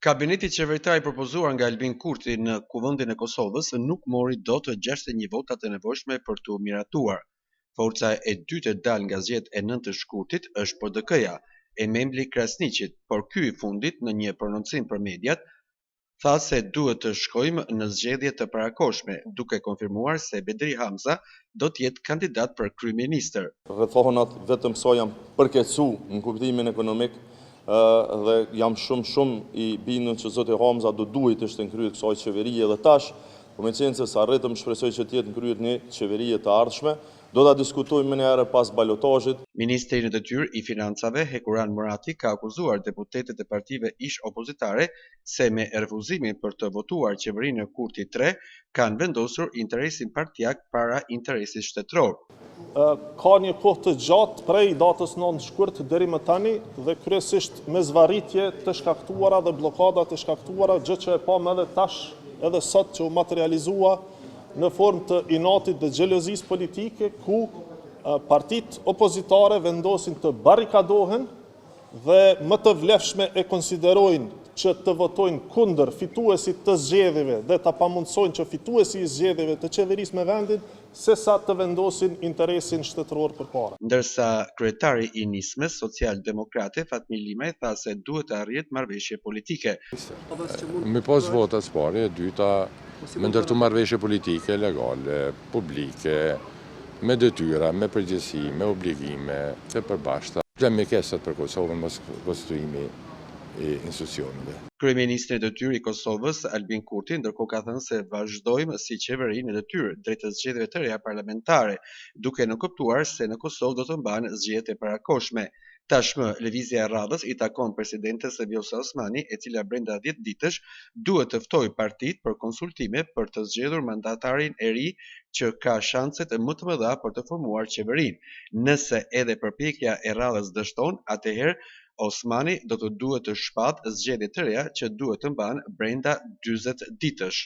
Kabineti qeveritar i propozuar nga Albin Kurti në Kuvendin e Kosovës nuk mori dot 61 votat e nevojshme për t'u miratuar. Forca e dytë e dalë nga zgjedhjet e 9 të shkurtit është PDK-ja e Memli Krasniqit, por ky i fundit në një prononcim për mediat tha se duhet të shkojmë në zgjedhje të parakohshme, duke konfirmuar se Bedri Hamza do të jetë kandidat për kryeministër. Rrethonat vetëm sa janë përkeqësuar në kuptimin ekonomik dhe jam shumë i bindur që zoti Hamza do duhet të ishte në krye kësaj qeverie dhe tash, përmeqense sa arritëm shpresoj që të jetë në krye një qeverie të ardhshme, do ta diskutojmë më herë pas balotazhit. Ministri në detyrë i Financave Hekuran Murati ka akuzuar deputetët e partive ish opozitare se me refuzimin për të votuar qeverinë e Kurti 3 kanë vendosur interesin partijak para interesit shtetëror. Ka një kohë të gjatë prej datës 9 shkurt deri më tani dhe kryesisht me zvarritje të shkaktuara dhe bllokada të shkaktuara, gjë që e pam edhe tash edhe sot që u materializua në formë të inatit dhe xhelozisë politike, ku partitë opozitare vendosin të barrikadohen dhe më të vlefshme e konsiderojnë që të votojnë kundër fituesit të zgjedhjeve dhe ta pamundsojnë që fituesi i zgjedhjeve të qeverisë me vendin, sesa të vendosin interesin shtetëror përpara. Ndërsa kryetari i nismës social-demokrate Fatmir Limaj tha se duhet të arrihet marrëveshje politike. Me pas votat pari, e dyta me ndërtu marrëveshje politike, legale, publike, me detyra, me përgjegjësi, me obligime të përbashkëta. Me kesat për Kosovën mos konstituimi i institucioneve. Kryeministri i detyrë i Kosovës Albin Kurti ndërkohë ka thënë se vazhdojmë si qeveri në detyrë drejt zgjedhjeve të reja parlamentare, duke nënkuptuar se në Kosovë do të mbahen zgjedhjet e parakohshme. Tashmë lëvizja e radhës i takon presidentes Vjosa Osmani, e cila brenda 10 ditësh duhet të ftojë partitë për konsultime për të zgjedhur mandatarin e ri që ka shanset më të mëdha për të formuar qeverinë. Nëse edhe përpjekja e radhës dështon, atëherë Osmani do të duhet të shpatë zgjedhje të reja që duhet të mbahen brenda 40 ditësh.